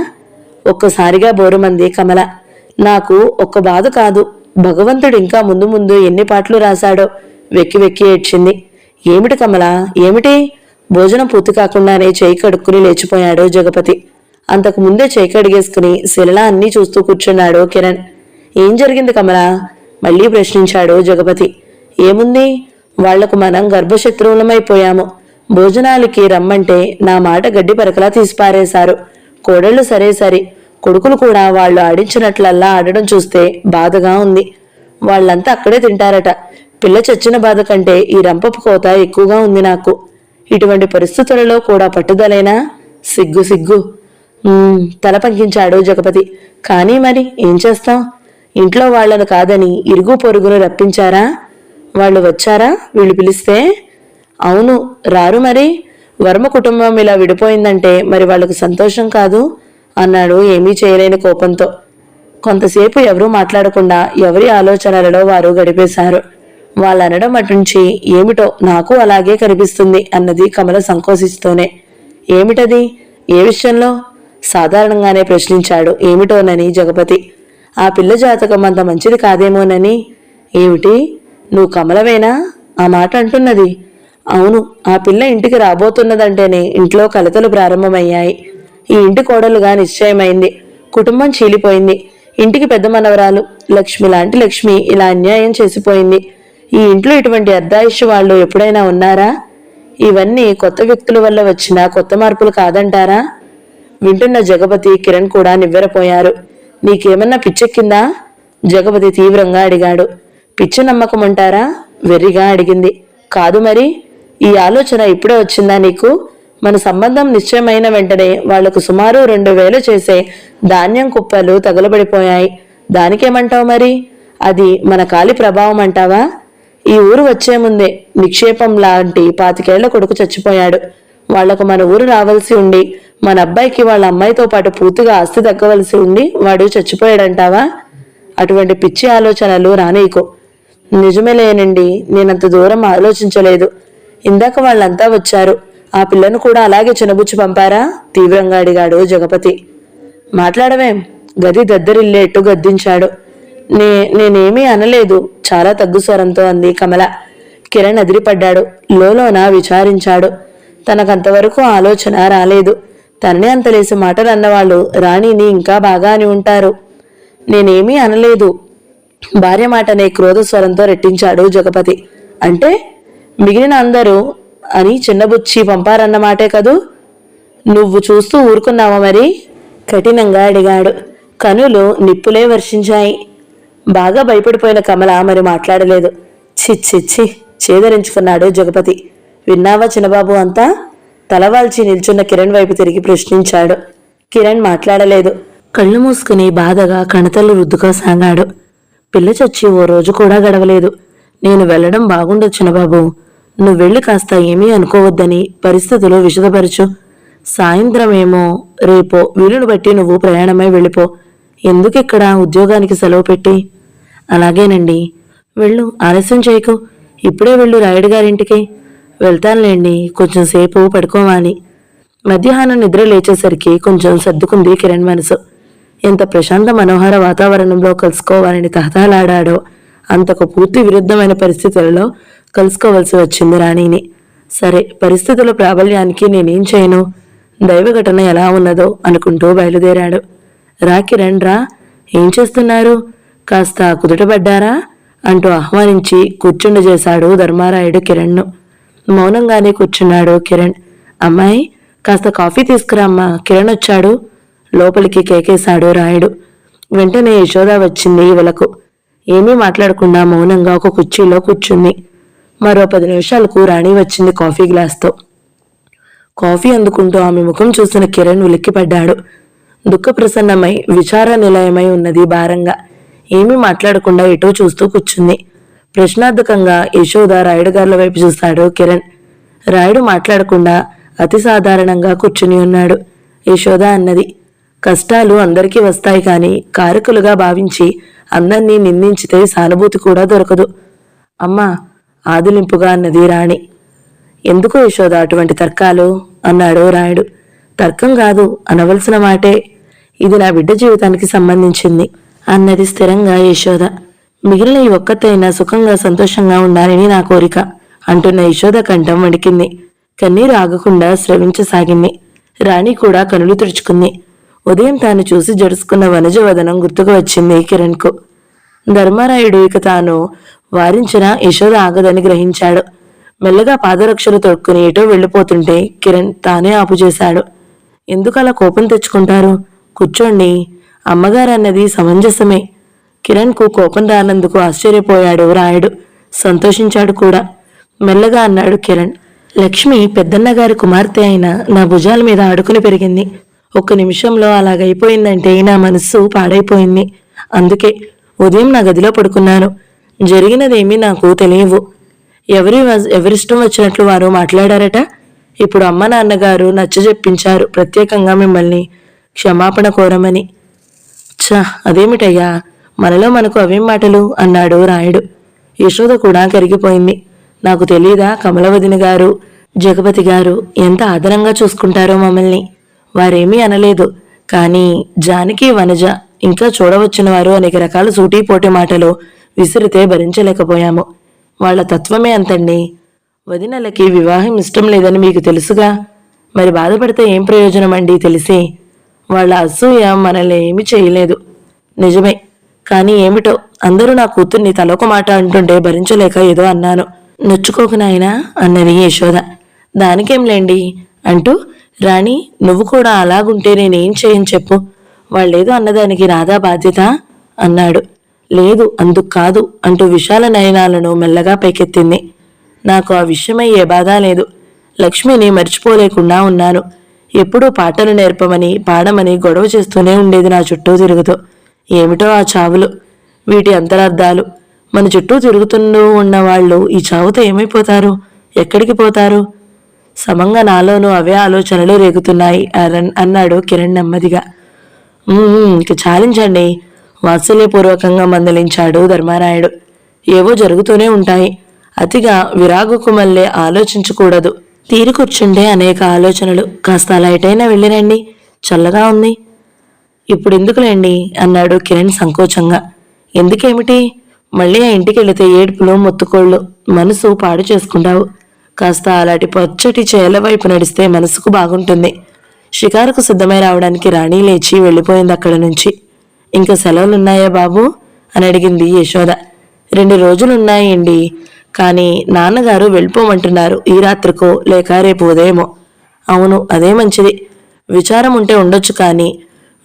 ఒక్కసారిగా బోరుమంది కమల. నాకు ఒక్క బాధ కాదు, భగవంతుడు ఇంకా ముందు ముందు ఎన్ని పాటలు రాశాడో. వెక్కి వెక్కి ఏడ్చింది. ఏమిటి కమల, ఏమిటి? భోజనం పూర్తి కాకుండానే చేయి కడుక్కుని లేచిపోయాడు జగపతి. అంతకు ముందే చేయి కడిగేసుకుని శిలలా అన్నీ చూస్తూ కూర్చున్నాడు కిరణ్. ఏం జరిగింది కమల? మళ్లీ ప్రశ్నించాడు జగపతి. ఏముంది, వాళ్లకు మనం గర్భశత్రువులమైపోయాము. భోజనాలకి రమ్మంటే నా మాట గడ్డి పరకలా తీసిపారేశారు. కోడళ్లు సరే సరి, కొడుకులు కూడా వాళ్ళు ఆడించినట్లల్లా ఆడడం చూస్తే బాధగా ఉంది. వాళ్ళంతా అక్కడే తింటారట. పిల్ల చచ్చిన బాధ కంటే ఈ రంపపు కోత ఎక్కువగా ఉంది నాకు. ఇటువంటి పరిస్థితులలో కూడా పట్టుదలేనా? సిగ్గు సిగ్గు. తల పంకించాడు జగపతి. కానీ మరి ఏం చేస్తాం? ఇంట్లో వాళ్లను కాదని ఇరుగు పొరుగును రప్పించారా? వాళ్ళు వచ్చారా వీళ్ళు పిలిస్తే? అవును, రారు మరి. వర్మ కుటుంబం ఇలా విడిపోయిందంటే మరి వాళ్లకు సంతోషం కాదు అన్నాడు ఏమీ చేయలేని కోపంతో. కొంతసేపు ఎవరూ మాట్లాడకుండా ఎవరి ఆలోచనలలో వారు గడిపేశారు. వాళ్ళనడం అటుంచి ఏమిటో నాకు అలాగే కనిపిస్తుంది అన్నది కమల సంకోచిస్తూనే. ఏమిటది? ఏ విషయంలో? సాధారణంగానే ప్రశ్నించాడు ఏమిటోనని జగపతి. ఆ పిల్ల జాతకం అంత మంచిది కాదేమోనని. ఏమిటి, నువ్వు కమలవేనా ఆ మాట అంటున్నది? అవును, ఆ పిల్ల ఇంటికి రాబోతున్నదంటేనే ఇంట్లో కలతలు ప్రారంభమయ్యాయి. ఈ ఇంటి కోడలుగా నిశ్చయమైంది. కుటుంబం చీలిపోయింది. ఇంటికి పెద్ద మనవరాలు లక్ష్మి లాంటి లక్ష్మి ఇలా అన్యాయం చేసిపోయింది. ఈ ఇంట్లో ఇటువంటి అర్ధాయుష్య వాళ్ళు ఎప్పుడైనా ఉన్నారా? ఇవన్నీ కొత్త వ్యక్తుల వల్ల వచ్చిన కొత్త మార్పులు కాదంటారా? వింటున్న జగపతి, కిరణ్ కూడా నివ్వెరపోయారు. నీకేమన్నా పిచ్చెక్కిందా? జగపతి తీవ్రంగా అడిగాడు. పిచ్చి నమ్మకం అంటారా? వెర్రిగా అడిగింది. కాదు మరి. ఈ ఆలోచన ఇప్పుడే వచ్చిందా నీకు? మన సంబంధం నిశ్చయమైన వెంటనే వాళ్లకు సుమారు 2000 చేసే ధాన్యం కుప్పలు తగలబడిపోయాయి. దానికేమంటావు మరి? అది మన కాలి ప్రభావం అంటావా? ఈ ఊరు వచ్చే ముందే నిక్షేపం లాంటి 25 ఏళ్ల కొడుకు చచ్చిపోయాడు. వాళ్లకు మన ఊరు రావాల్సి ఉండి, మన అబ్బాయికి వాళ్ళ అమ్మాయితో పాటు పూర్తిగా ఆస్తి దక్కవలసి ఉండి వాడు చచ్చిపోయాడంటావా? అటువంటి పిచ్చి ఆలోచనలు రానీకు. నిజమేలేనండి, నేనంత దూరం ఆలోచించలేదు. ఇందాక వాళ్ళంతా వచ్చారు. ఆ పిల్లను కూడా అలాగే చినబుచ్చి పంపారా? తీవ్రంగా అడిగాడు జగపతి. మాట్లాడవేం? గది దద్దరిల్లేట్టు గద్దించాడు. నేనేమీ అనలేదు, చాలా తగ్గు స్వరంతో అంది కమల. కిరణ్ అదిరిపడ్డాడు. లోలోన విచారించాడు. తనకంతవరకు ఆలోచన రాలేదు. తననే అంతలేసి మాటలు అన్నవాళ్ళు రాణిని ఇంకా బాగా అని ఉంటారు. నేనేమీ అనలేదు, భార్య మాటనే క్రోధ స్వరంతో రెట్టించాడు జగపతి. అంటే మిగిలిన అందరూ అని చిన్నబుచ్చి పంపారన్నమాటే కదూ? నువ్వు చూస్తూ ఊరుకున్నావా మరి? కఠినంగా అడిగాడు. కనులు నిప్పులే వర్షించాయి. బాగా భయపడిపోయిన కమల మరి మాట్లాడలేదు. చిచ్చిచ్చి చేదరించుకున్నాడు జగపతి. విన్నావా చిన్నబాబు అంతా? తలవాల్చి నిల్చున్న కిరణ్ వైపు తిరిగి ప్రశ్నించాడు. కిరణ్ మాట్లాడలేదు. కళ్ళు మూసుకుని బాధగా కణతలు రుద్దుకోసాగాడు. పిల్ల చచ్చి ఓ రోజు కూడా గడవలేదు. నేను వెళ్లడం బాగుండదు చిన్నబాబు. నువ్వు వెళ్ళి కాస్త ఏమీ అనుకోవద్దని పరిస్థితులు విషదపరచు. సాయంత్రమేమో రేపో వీలును బట్టి నువ్వు ప్రయాణమై వెళ్ళిపో. ఎందుకిక్కడ ఉద్యోగానికి సెలవు పెట్టి? అలాగేనండి. వెళ్ళు, ఆలస్యం చేయకు. ఇప్పుడే వెళ్ళు రాయుడు గారింటికి. వెళ్తానులేండి, కొంచెం సేపు పడుకోవాలి. మధ్యాహ్నం నిద్ర లేచేసరికి కొంచెం సర్దుకుంది కిరణ్ మనసు. ఎంత ప్రశాంత మనోహర వాతావరణంలో కలుసుకోవాలని తహతహలాడాడో అంతకు పూర్తి విరుద్ధమైన పరిస్థితులలో కలుసుకోవలసి వచ్చింది రాణిని. సరే, పరిస్థితుల ప్రాబల్యానికి నేనేం చేయను. దైవఘటన ఎలా ఉన్నదో అనుకుంటూ బయలుదేరాడు. రా కిరణ్ రా, ఏం చేస్తున్నారు? కాస్త కుదుటపడ్డారా అంటూ ఆహ్వానించి కూర్చుండజేశాడు ధర్మారాయుడు కిరణ్ను. మౌనంగానే కూర్చున్నాడు కిరణ్. అమ్మాయి, కాస్త కాఫీ తీసుకురామ్మా, కిరణ్ వచ్చాడు. లోపలికి కేకేశాడు రాయుడు. వెంటనే యశోద వచ్చింది ఇవలకు. ఏమీ మాట్లాడకుండా మౌనంగా ఒక కుర్చీలో కూర్చుంది. మరో 10 నిమిషాలకు రాణి వచ్చింది కాఫీ గ్లాస్తో. కాఫీ అందుకుంటూ ఆమె ముఖం చూసిన కిరణ్ ఉలిక్కిపడ్డాడు. దుఃఖప్రసన్నమై విచార నిలయమై ఉన్నది భారంగా. ఏమీ మాట్లాడకుండా ఎటో చూస్తూ కూర్చుంది. ప్రశ్నార్థకంగా యశోద రాయుడు గారుల వైపు చూశాడు కిరణ్. రాయుడు మాట్లాడకుండా అతి సాధారణంగా కూర్చుని ఉన్నాడు. యశోద అన్నది, కష్టాలు అందరికీ వస్తాయి కాని కారకులుగా భావించి అందర్నీ నిందించితే సానుభూతి కూడా దొరకదు. అమ్మా, ఆదులింపుగా అన్నది రాణి. ఎందుకు యశోద అటువంటి తర్కాలు అన్నాడు రాయుడు. తర్కం కాదు, అనవలసిన మాటే. ఇది నా బిడ్డ జీవితానికి సంబంధించింది అన్నది స్థిరంగా యశోద. మిగిలిన ఈ ఒక్కతైనా సుఖంగా సంతోషంగా ఉండాలని నా కోరిక అంటున్న యశోద కంఠం వణికింది. కన్నీరు ఆగకుండా స్రవించసాగింది. రాణి కూడా కనులు తుడుచుకుంది. ఉదయం తాను చూసి జడుసుకున్న వనజ వదనం గుర్తుకు వచ్చింది కిరణ్కు. ధర్మారాయుడు ఇక తాను వారించిన యశోద ఆగదని గ్రహించాడు. మెల్లగా పాదరక్షలు తొడుక్కుని ఎటో వెళ్ళిపోతుంటే కిరణ్ తానే ఆపు చేశాడు. ఎందుకు అలా కోపం తెచ్చుకుంటారు? కూర్చోండి, అమ్మగారు అన్నది సమంజసమే. కిరణ్కు కోపం రానందుకు ఆశ్చర్యపోయాడు రాయుడు. సంతోషించాడు కూడా. మెల్లగా అన్నాడు కిరణ్. లక్ష్మి పెద్దన్నగారి కుమార్తె అయిన నా భుజాల మీద ఆడుకుని పెరిగింది. ఒక్క నిమిషంలో అలాగైపోయిందంటే నా మనస్సు పాడైపోయింది. అందుకే ఉదయం నా గదిలో పడుకున్నాను. జరిగినదేమీ నాకు తెలియవు. ఎవరిష్టం వచ్చినట్లు వారు మాట్లాడారట. ఇప్పుడు అమ్మ నాన్నగారు నచ్చజెప్పించారు ప్రత్యేకంగా మిమ్మల్ని క్షమాపణ కోరమని. అదేమిటయ్యా, మనలో మనకు అవేం మాటలు అన్నాడు రాయుడు. యశోద కూడా కరిగిపోయింది. నాకు తెలీదా కమలవదిన గారు, జగపతి గారు ఎంత ఆదరంగా చూసుకుంటారో మమ్మల్ని. వారేమీ అనలేదు. కానీ జానకి, వనజ ఇంకా చూడవచ్చిన వారు అనేక రకాల సూటీపోటీ మాటలు విసిరితే భరించలేకపోయాము. వాళ్ల తత్వమే అంతండి. వదినలకి వివాహం ఇష్టం లేదని మీకు తెలుసుగా, మరి బాధపడితే ఏం ప్రయోజనం అండి తెలిసి. వాళ్ళ అసూయ మనల్ని ఏమీ చేయలేదు. నిజమే, కానీ ఏమిటో అందరూ నా కూతుర్ని తలొక మాట అంటుంటే భరించలేక ఏదో అన్నాను. నొచ్చుకోకు నాయనా అన్నది యశోద. దానికేంలేండి అంటూ, రాణి నువ్వు కూడా అలాగుంటే నేనేం చేయని చెప్పు. వాళ్ళేదో అన్నదానికి రాధా బాధ్యత అన్నాడు. లేదు అందుకు కాదు అంటూ విశాల నయనాలను మెల్లగా పైకెత్తింది. నాకు ఆ విషయమై ఏ బాధ లేదు. లక్ష్మిని మర్చిపోలేకుండా ఉన్నాను. ఎప్పుడూ పాటలు నేర్పమని పాడమని గొడవ చేస్తూనే ఉండేది నా చుట్టూ తిరుగుతూ. ఏమిటో ఆ చావులు, వీటి అంతరార్థాలు. మన చుట్టూ తిరుగుతూ ఉన్నవాళ్ళు ఈ చావుతో ఏమైపోతారు, ఎక్కడికి పోతారు? సమంగా నాలోనూ అవే ఆలోచనలు రేగుతున్నాయి అన్నాడు కిరణ్ నెమ్మదిగా. ఇక చాలించండి వాత్సల్యపూర్వకంగా మందలించాడు ధర్మారాయుడు. ఏవో జరుగుతూనే ఉంటాయి. అతిగా విరాగుకు మళ్ళీ ఆలోచించకూడదు. తీరికూర్చుంటే అనేక ఆలోచనలు. కాస్త అలా ఎటైనా వెళ్ళిరండి, చల్లగా ఉంది. ఇప్పుడు ఎందుకులేండి అన్నాడు కిరణ్ సంకోచంగా. ఎందుకేమిటి? మళ్ళీ ఆ ఇంటికి వెళితే ఏడుపులు మొత్తుకోళ్ళు, మనసు పాడు చేసుకుంటావు. కాస్త అలాంటి పచ్చటి చేల వైపు నడిస్తే మనసుకు బాగుంటుంది. షికారుకు సిద్ధమై రావడానికి రాణి లేచి వెళ్ళిపోయింది అక్కడి నుంచి. ఇంకా సెలవులున్నాయా బాబు అని అడిగింది యశోద. 2 రోజులున్నాయండి, కానీ నాన్నగారు వెళ్ళిపోమంటున్నారు. ఈ రాత్రికో లేక రేపు ఉదయమో. అవును, అదే మంచిది. విచారం ఉంటే ఉండొచ్చు, కానీ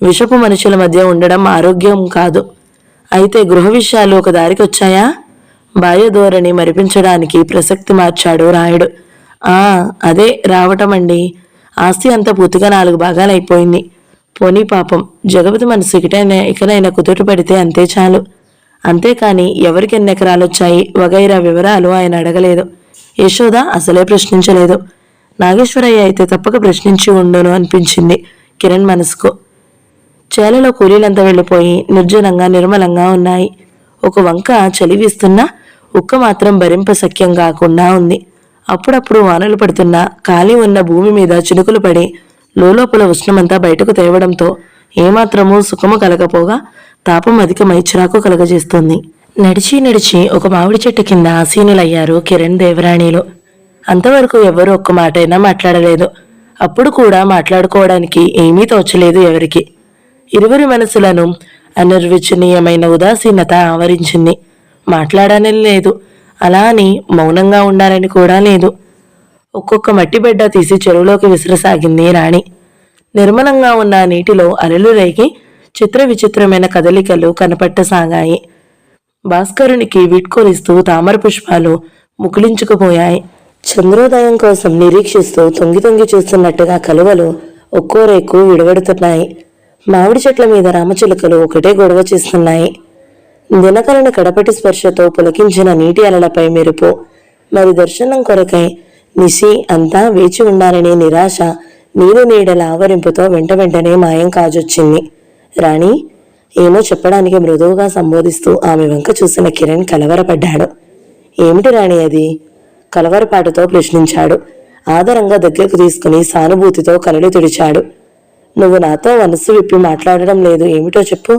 విషపు మనుషుల మధ్య ఉండడం ఆరోగ్యం కాదు. అయితే గృహ విషయాలు ఒక దారికి వచ్చాయా? బాహ్య ధోరణి మరిపించడానికి ప్రసక్తి మార్చాడు రాయుడు. అదే రావటమండి. ఆస్తి అంతా పూర్తిగా 4 భాగాలైపోయింది. పోనీ పాపం జగపతి మనసు ఇకనైనా కుదుట పడితే అంతే చాలు. అంతేకాని ఎవరికి ఎన్ని ఎకరాలొచ్చాయి వగైరా వివరాలు ఆయన అడగలేదు. యశోద అసలే ప్రశ్నించలేదు. నాగేశ్వరయ్య అయితే తప్పక ప్రశ్నించి ఉండును అనిపించింది కిరణ్ మనసుకు. చేలలో కూలీలంతా వెళ్ళిపోయి నిర్జనంగా నిర్మలంగా ఉన్నాయి. ఒక వంక చలివిస్తున్నా ఉక్క మాత్రం భరింప సఖ్యం కాకుండా ఉంది. అప్పుడప్పుడు వానలు పడుతున్నా ఖాళీ ఉన్న భూమి మీద చినుకులు పడి లోపల ఉష్ణమంతా బయటకు తేవడంతో ఏమాత్రమూ సుఖము కలగపోగా తాపం అధికమై చిరాకు కలగజేస్తుంది. నడిచి నడిచి ఒక మామిడి చెట్టు కింద ఆసీనులయ్యారు కిరణ్ దేవరాణిలు. అంతవరకు ఎవరూ ఒక్క మాటైనా మాట్లాడలేదు. అప్పుడు కూడా మాట్లాడుకోవడానికి ఏమీ తోచలేదు ఎవరికి. ఇరువురి మనసులను అనిర్వచనీయమైన ఉదాసీనత ఆవరించింది. మాట్లాడాలని లేదు, అలా అని మౌనంగా ఉండాలని కూడా లేదు. ఒక్కొక్క మట్టి బిడ్డ తీసి చెరువులోకి విసిరసాగింది రాణి. నిర్మలంగా ఉన్న నీటిలో అలలు రేగి చిత్ర విచిత్రమైన కదలికలు కనపట్టసాగాయి. భాస్కరునికి వీడ్కోలిస్తూ తామర పుష్పాలు ముకుళించుకుపోయాయి. చంద్రోదయం కోసం నిరీక్షిస్తూ తొంగి తొంగి చూస్తున్నట్టుగా కలువలు ఒక్కో రేకు విడవడుతున్నాయి. మామిడి చెట్ల మీద రామచిలుకలు ఒకటే గొడవ చేస్తున్నాయి. దినకరని కడపటి స్పర్శతో పులకించిన నీటి అలలపై మెరుపు. మరి దర్శనం కొరకై నిశి అంతా వేచి ఉండాలనే నిరాశ నీరు నీడల ఆవరింపుతో వెంటనే మాయం కాజొచ్చింది. రాణి ఏమో చెప్పడానికి మృదువుగా సంబోధిస్తూ ఆమె వంక చూసిన కిరణ్ కలవరపడ్డాడు. ఏమిటి రాణి అది? కలవరపాటుతో ప్రశ్నించాడు. ఆదరంగా దగ్గరకు తీసుకుని సానుభూతితో కలలు తుడిచాడు. నువ్వు నాతో మనస్సు విప్పి మాట్లాడడం లేదు, ఏమిటో చెప్పు.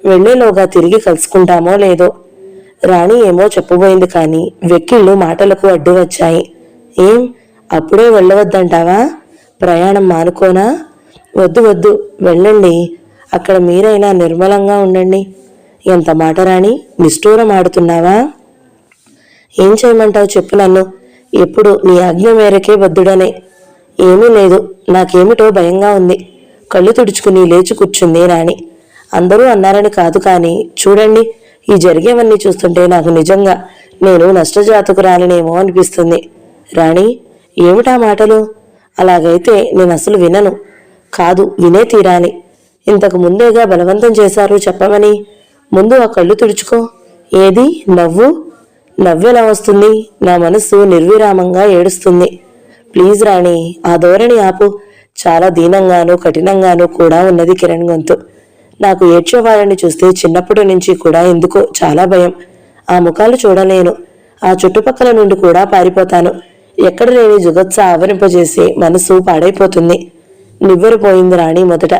వెళ్లేలోగా తిరిగి కలుసుకుంటామో లేదో. రాణి ఏమో చెప్పబోయింది, కానీ వెక్కిళ్ళు మాటలకు అడ్డు వచ్చాయి. ఏం అప్పుడే వెళ్ళవద్దంటావా? ప్రయాణం మానుకోనా? వద్దు వెళ్ళండి. అక్కడ మీరైనా నిర్మలంగా ఉండండి. ఎంత మాట రాణి, నిష్ఠూరం ఆడుతున్నావా? ఏం చేయమంటావు చెప్పు నన్ను. ఎప్పుడు నీ ఆజ్ఞ మేరకే బద్దుడనే. ఏమీ లేదు, నాకేమిటో భయంగా ఉంది. కళ్ళు తుడుచుకుని లేచి కూర్చుంది రాణి. అందరూ అన్నారని కాదు, కానీ చూడండి, ఈ జరిగేవన్నీ చూస్తుంటే నాకు నిజంగా నేను నష్టజాతకురాలినేమో అనిపిస్తుంది. రాణి ఏమిటా మాటలు? అలాగైతే నేను అసలు వినను. కాదు, వినే తీరాలి. ఇంతకు ముందేగా బలవంతం చేశారు చెప్పమని. ముందు ఆ కళ్ళు తుడుచుకో. ఏది నవ్వు? నవ్వెలా వస్తుంది? నా మనస్సు నిర్విరామంగా ఏడుస్తుంది. ప్లీజ్ రాణి, ఆ ధోరణి ఆపు. చాలా దీనంగానూ కఠినంగానూ కూడా ఉన్నది కిరణ్ గొంతు. నాకు ఏడ్చేవాళ్ళని చూస్తే చిన్నప్పటి నుంచి కూడా ఎందుకో చాలా భయం. ఆ ముఖాలు చూడలేను. ఆ చుట్టుపక్కల నుండి కూడా పారిపోతాను. ఎక్కడ లేని జుగత్స ఆవరింపజేసి మనసు పాడైపోతుంది. నివ్వెరపోయింది రాణి మొదట.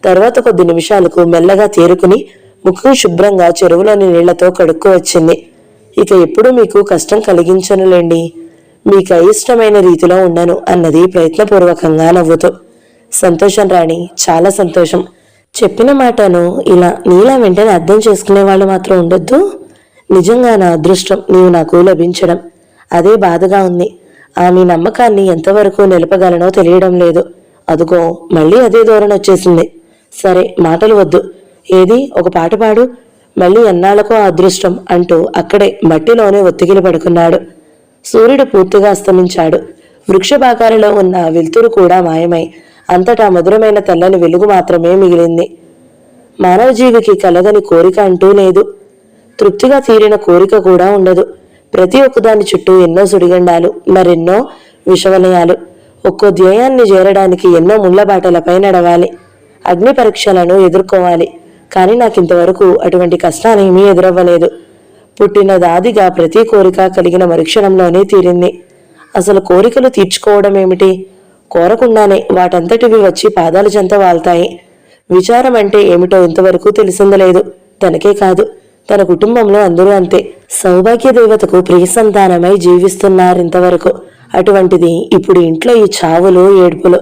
తర్వాత కొద్ది నిమిషాలకు మెల్లగా తేరుకుని ముఖం శుభ్రంగా చెరువులోని నీళ్లతో కడుక్కు వచ్చింది. ఇక ఎప్పుడు మీకు కష్టం కలిగించనులేండి. మీకు అయిష్టమైన రీతిలో ఉండను అన్నది ప్రయత్నపూర్వకంగా నవ్వుతూ. సంతోషం రాణి, చాలా సంతోషం. చెప్పిన మాటను ఇలా నీలా వెంటనే అర్థం చేసుకునే వాళ్ళు మాత్రం ఉండొద్దు. నిజంగా నా అదృష్టం నీవు నాకు లభించడం. అదే బాధగా ఉంది. మీ నమ్మకాన్ని ఎంతవరకు నిలపగలనో తెలియడం లేదు. అదుగో మళ్ళీ అదే ధోరణి వచ్చేసింది. సరే, మాటలు వద్దు. ఏది ఒక పాట పాడు. మళ్ళీ ఎన్నాళ్లకో ఆ అదృష్టం అంటూ అక్కడే మట్టిలోనే ఒత్తిగిలి పడుకున్నాడు. సూర్యుడు పూర్తిగా అస్తమించాడు. వృక్షభాగాలలో ఉన్న వెలుతురు కూడా మాయమై అంతటా మధురమైన తెల్లని వెలుగు మాత్రమే మిగిలింది. మానవ జీవికి కలగని కోరిక అంటూ లేదు. తృప్తిగా తీరిన కోరిక కూడా ఉండదు. ప్రతి ఒక్కదాని చుట్టూ ఎన్నో సుడిగండాలు, మరెన్నో విషవలయాలు. ఒక్కో ధ్యేయాన్ని చేరడానికి ఎన్నో ముళ్లబాటలపై నడవాలి. అగ్ని పరీక్షలను ఎదుర్కోవాలి. కానీ నాకింతవరకు అటువంటి కష్టాలేమీ ఎదురవ్వలేదు. పుట్టిన దాదిగా ప్రతి కోరిక కలిగిన మరుక్షణంలోనే తీరింది. అసలు కోరికలు తీర్చుకోవడం ఏమిటి? కోరకుండానే వాటంతటివి వచ్చి పాదాల చెంత వాళ్తాయి. విచారం అంటే ఏమిటో ఇంతవరకు తెలిసిందలేదు. తనకే కాదు, తన కుటుంబంలో అందరూ అంతే. సౌభాగ్య దేవతకు ప్రియ సంతానమై జీవిస్తున్నారింతవరకు. అటువంటిది ఇప్పుడు ఇంట్లో ఈ చావులు, ఏడుపులు,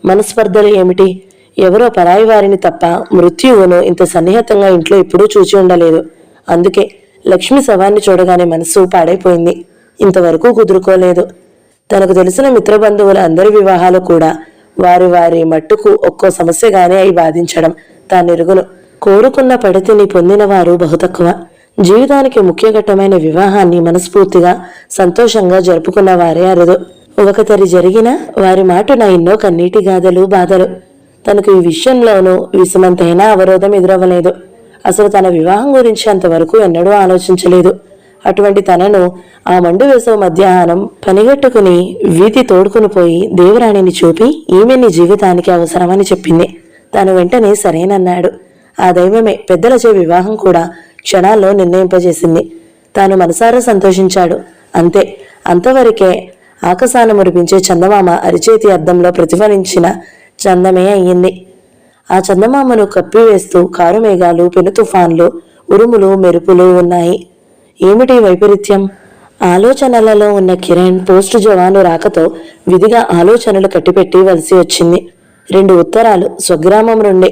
మనస్పర్ధలు ఏమిటి? ఎవరో పరాయి వారిని తప్ప మృత్యువును ఇంత సన్నిహితంగా ఇంట్లో ఎప్పుడూ చూచి ఉండలేదు. అందుకే లక్ష్మి శవాన్ని చూడగానే మనస్సు పాడైపోయింది. ఇంతవరకు కుదురుకోలేదు. తనకు తెలిసిన మిత్రబంధువుల అందరి వివాహాలు కూడా వారి వారి మట్టుకు ఒక్కో సమస్యగానే అయి బాధించడం తానెరుగును. కోరుకున్న పడితిని పొందిన వారు బహుతక్కువ. జీవితానికి ముఖ్య ఘట్టమైన వివాహాన్ని మనస్ఫూర్తిగా సంతోషంగా జరుపుకున్న వారే అరుదు. ఒకతరి జరిగిన వారి మాటున ఎన్నో కన్నీటి గాథలు, బాధలు. తనకు ఈ విషయంలోనూ విసుమంతైనా అవరోధం ఎదురవ్వలేదు. అసలు తన వివాహం గురించి అంతవరకు ఎన్నడూ ఆలోచించలేదు. అటువంటి తనను ఆ మండు వేసవ మధ్యాహ్నం పనిగట్టుకుని వీధి తోడుకుని పోయి దేవరాణిని చూపి ఈమె నీ జీవితానికి అవసరమని చెప్పింది. తాను వెంటనే సరేనన్నాడు. ఆ దైవమే పెద్దలచే వివాహం కూడా క్షణాల్లో నిర్ణయింపజేసింది. తాను మనసారా సంతోషించాడు. అంతే, అంతవరకే. ఆకాశాన మురిపించే చందమామ అరిచేతి అద్దంలో ప్రతిఫలించిన చందమే అయ్యింది. ఆ చందమామను కప్పివేస్తూ కారు మేఘాలు, పెను తుఫాన్లు, ఉరుములు, మెరుపులు ఉన్నాయి. ఏమిటి వైపరీత్యం? ఆలోచనలలో ఉన్న కిరణ్ పోస్టు జవాను రాకతో విధిగా ఆలోచనలు కట్టిపెట్టి వలసి వచ్చింది. 2 ఉత్తరాలు స్వగ్రామం నుండి.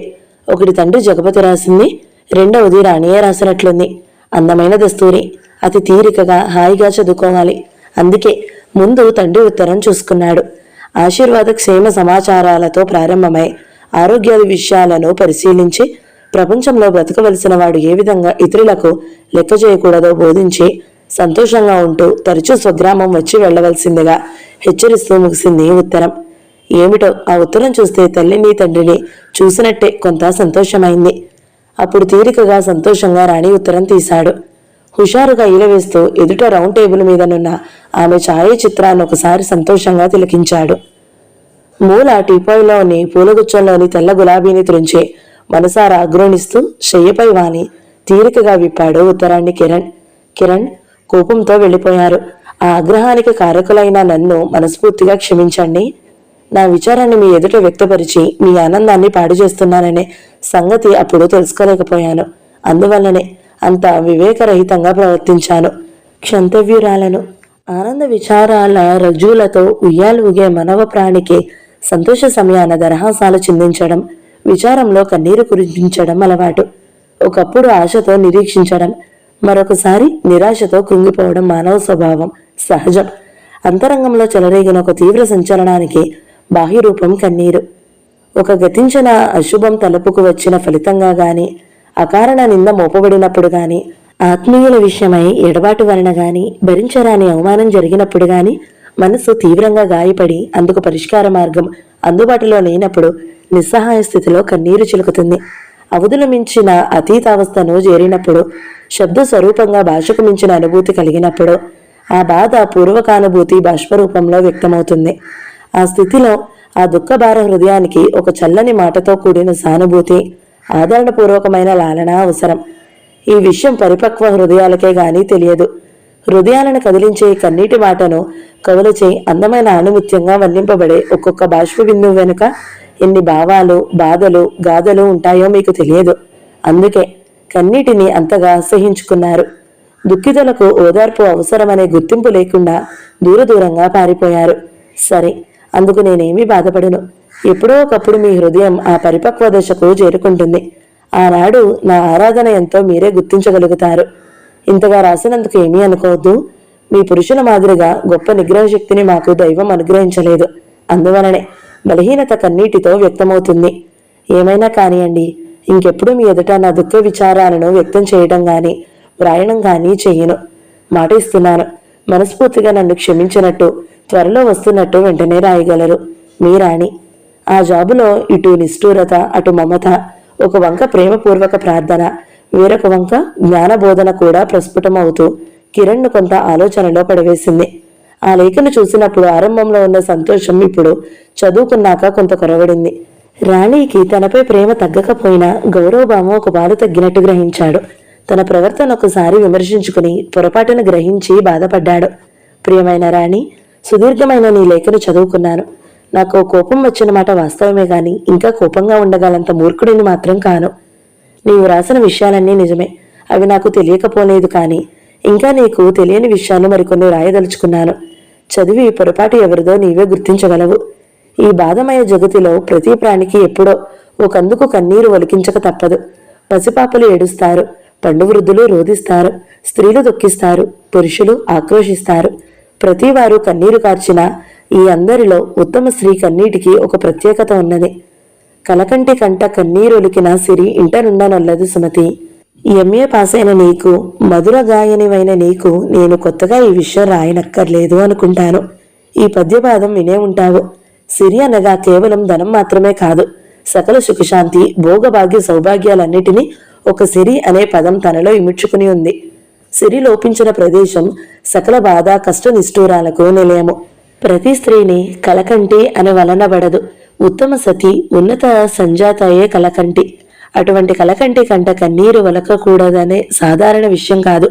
ఒకటి తండ్రి జగపతి రాసింది, రెండవది రాణియే రాసినట్లుంది. అందమైన దస్తూరి. అతి తీరికగా హాయిగా చదువుకోవాలి. అందుకే ముందు తండ్రి ఉత్తరం చూసుకున్నాడు. ఆశీర్వాద క్షేమ సమాచారాలతో ప్రారంభమై ఆరోగ్యాది విషయాలను పరిశీలించి ప్రపంచంలో బ్రతకవలసిన వాడు ఏ విధంగా ఇతరులకు లెక్క చేయకూడదో బోధించి సంతోషంగా ఉంటూ తరచూ స్వగ్రామం వచ్చి వెళ్లవలసిందిగా హెచ్చరిస్తూ ముగిసింది ఉత్తరం. ఏమిటో ఆ ఉత్తరం చూస్తే తల్లిని తండ్రిని చూసినట్టే కొంత సంతోషమైంది. అప్పుడు తీరికగా సంతోషంగా రాణి ఉత్తరం తీశాడు. హుషారుగా ఈలవేస్తూ ఎదుట రౌండ్ టేబుల్ మీదనున్న ఆమె ఛాయాచిత్రాన్ని ఒకసారి సంతోషంగా తిలకించాడు. మూల టీపాయ్లోని పూలగుచ్చంలోని తెల్ల గులాబీని త్రుంచి మనసారా అగ్రోనిస్తూ శయ్యపై వాని తీరికగా విప్పాడు ఉత్తరాన్ని కిరణ్ కోపంతో వెళ్ళిపోయారు. ఆ ఆగ్రహానికి కారకులైన నన్ను మనస్ఫూర్తిగా క్షమించండి. నా విచారాన్ని మీ ఎదుట వ్యక్తపరిచి మీ ఆనందాన్ని పాడు చేస్తున్నాననే సంగతి అప్పుడు తెలుసుకోలేకపోయాను. అందువల్లనే అంత వివేకరహితంగా ప్రవర్తించాను. క్షంతవ్యురాలను. ఆనంద విచారాల రజ్జులతో ఉయ్యాలు ఊగే మనవ ప్రాణికి సంతోష సమయాన దరహాసాలు చిందించడం, విచారంలో కన్నీరు కురించడం అలవాటు. ఒకప్పుడు ఆశతో నిరీక్షించడం, మరొకసారి నిరాశతో కృంగిపోవడం మానవ స్వభావం, సహజం. అంతరంగంలో చెలరేగిన ఒక తీవ్ర సంచలనానికి బాహ్యరూపం కన్నీరు. ఒక గతించిన అశుభం తలుపుకు వచ్చిన ఫలితంగా గాని, అకారణ నింద మోపబడినప్పుడు గాని, ఆత్మీయుల విషయమై ఎడబాటు వలన గాని, భరించరాని అవమానం జరిగినప్పుడు గాని మనసు తీవ్రంగా గాయపడి అందుకు పరిష్కార మార్గం అందుబాటులో లేనప్పుడు నిస్సహాయ స్థితిలో కన్నీరు చిలుకుతుంది. అవధులు మించిన అతీతావస్థను చేరినప్పుడు, శబ్ద స్వరూపంగా భాషకు మించిన అనుభూతి కలిగినప్పుడు ఆ బాధ పూర్వకానుభూతి బాష్పరూపంలో వ్యక్తమవుతుంది. ఆ స్థితిలో ఆ దుఃఖభార హృదయానికి ఒక చల్లని మాటతో కూడిన సానుభూతి, ఆదరణపూర్వకమైన లాలన అవసరం. ఈ విషయం పరిపక్వ హృదయాలకే గాని తెలియదు. హృదయాలను కదిలించే కన్నీటి మాటను కవులచే అందమైన ఆణిముత్యంగా వర్ణింపబడే ఒక్కొక్క బాష్ప బిందువు వెనుక ఎన్ని భావాలు, బాధలు, గాథలు ఉంటాయో మీకు తెలియదు. అందుకే కన్నీటిని అంతగా అసహించుకున్నారు. దుఃఖితులకు ఓదార్పు అవసరమనే గుర్తింపు లేకుండా దూరంగా పారిపోయారు. సరే, అందుకు నేనేమీ బాధపడను. ఎప్పుడో ఒకప్పుడు మీ హృదయం ఆ పరిపక్వ దశకు చేరుకుంటుంది. ఆనాడు నా ఆరాధన ఎంతో మీరే గుర్తించగలుగుతారు. ఇంతగా రాసినందుకు ఏమీ అనుకోవద్దు. మీ పురుషుల మాదిరిగా గొప్ప నిగ్రహ శక్తిని మాకు దైవం అనుగ్రహించలేదు. అందువలనే బలహీనత కన్నీటితో వ్యక్తమవుతుంది. ఏమైనా కానియండి, ఇంకెప్పుడు మీ ఎదుట నా దుఃఖ విచారాలను వ్యక్తం చేయడం గాని వ్రాయడం కానీ చెయ్యను. మాట ఇస్తున్నాను. మనస్ఫూర్తిగా నన్ను క్షమించినట్టు, త్వరలో వస్తున్నట్టు వెంటనే రాయగలరు. మీ రాణి. ఆ జాబులో ఇటు నిష్ఠూరత, అటు మమత, ఒక వంక ప్రేమపూర్వక ప్రార్థన, వేరొక వంక జ్ఞానబోధన కూడా ప్రస్ఫుటమవుతూ కిరణ్ను కొంత ఆలోచనలో పడవేసింది. ఆ లేఖను చూసినప్పుడు ఆరంభంలో ఉన్న సంతోషం ఇప్పుడు చదువుకున్నాక కొంత కొరవడింది. రాణికి తనపై ప్రేమ తగ్గకపోయినా గౌరవభావం ఒక పాలు తగ్గినట్టు గ్రహించాడు. తన ప్రవర్తన ఒకసారి విమర్శించుకుని పొరపాటును గ్రహించి బాధపడ్డాడు. ప్రియమైన రాణి, సుదీర్ఘమైన నీ లేఖను చదువుకున్నాను. నాకు కోపం వచ్చిన మాట వాస్తవమే గాని ఇంకా కోపంగా ఉండగలంత మూర్ఖుడిని మాత్రం కాను. నీవు రాసిన విషయాలన్నీ నిజమే. అవి నాకు తెలియకపోలేదు కానీ ఇంకా నీకు తెలియని విషయాలు మరికొన్ని రాయదలుచుకున్నాను. చదివి పొరపాటు ఎవరిదో నీవే గుర్తించగలవు. ఈ బాధమయ జగతిలో ప్రతి ప్రాణికి ఎప్పుడో ఒకందుకు కన్నీరు ఒలికించక తప్పదు. పసిపాపలు ఏడుస్తారు, పండు వృద్ధులు రోధిస్తారు, స్త్రీలు దుఃఖిస్తారు, పురుషులు ఆక్రోశిస్తారు. ప్రతివారు కన్నీరు కార్చిన ఈ అందరిలో ఉత్తమ స్త్రీ కన్నీటికి ఒక ప్రత్యేకత ఉన్నది. కలకంటి కంట కన్నీరొలికిన సిరి ఇంటనుండనొల్లదు సుమతి. ఎంఏ పాస్ అయిన నీకు, మధుర గాయనివైన నీకు నేను కొత్తగా ఈ విషయం రాయనక్కర్లేదు అనుకుంటాను. ఈ పద్యపాదం వినే ఉంటావు. సిరి అనగా కేవలం ధనం మాత్రమే కాదు, సకల సుఖశాంతి, భోగభాగ్య సౌభాగ్యాలన్నిటినీ ఒక సిరి అనే పదం తనలో ఇముడ్చుకుని ఉంది. సిరి లోపించిన ప్రదేశం సకల బాధ కష్ట నిష్ఠూరాలకు నిలయము. ప్రతి స్త్రీని కలకంటి అని వలనబడదు. ఉత్తమ సతి, ఉన్నత సంజాతయే కలకంటి. అటువంటి కలకంటి కంట కన్నీరు వలకకూడదనే సాధారణ విషయం కాదు.